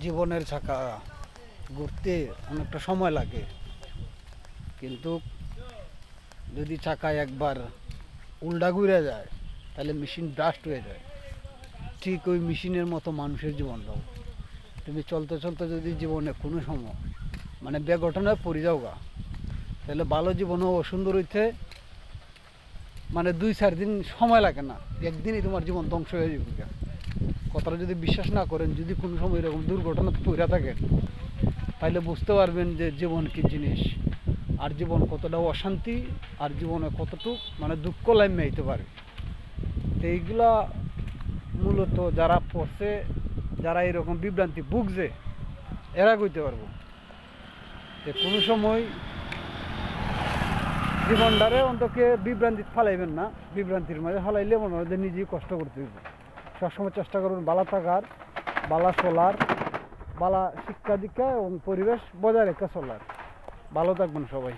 জীবনের চাকা ঘুরতে অনেকটা সময় লাগে, কিন্তু যদি চাকায় একবার উল্টা ঘুরে যায় তাহলে মেশিন ব্রাস্ট হয়ে যায়। ঠিক ওই মেশিনের মতো মানুষের জীবনটাও, তুমি চলতে চলতে যদি জীবনে কোনো সময় মানে বেঘটনায় পড়ে যাও গা, তাহলে ভালো জীবনও অসুন্দর হইতে মানে 2-4 দিন সময় লাগে না, একদিনই তোমার জীবন ধ্বংস হয়ে যাবে। কথাটা যদি বিশ্বাস না করেন, যদি কোনো সময় এরকম দুর্ঘটনাতে পড়ে থাকেন, তাহলে বুঝতে পারবেন যে জীবন কী জিনিস, আর জীবন কতটা অশান্তি, আর জীবনে কতটুক মানে দুঃখ লাইমে আইতে পারে। তো এইগুলা মূলত যারা পড়ছে, যারা এরকম বিভ্রান্তি ভুগছে, এরা কইতে পারবো যে কোনো সময় জীবনটারে অন্তকে বিভ্রান্তি ফালাইবেন না। বিভ্রান্তির মাঝে ফালাইলে মনে হয় নিজেই কষ্ট করতে হবে। সবসময় চেষ্টা করুন বালা থাকার, বালা চলার, বালা শিক্ষা দীক্ষা এবং পরিবেশ বজায় রেখে চলার। ভালো থাকবেন সবাই।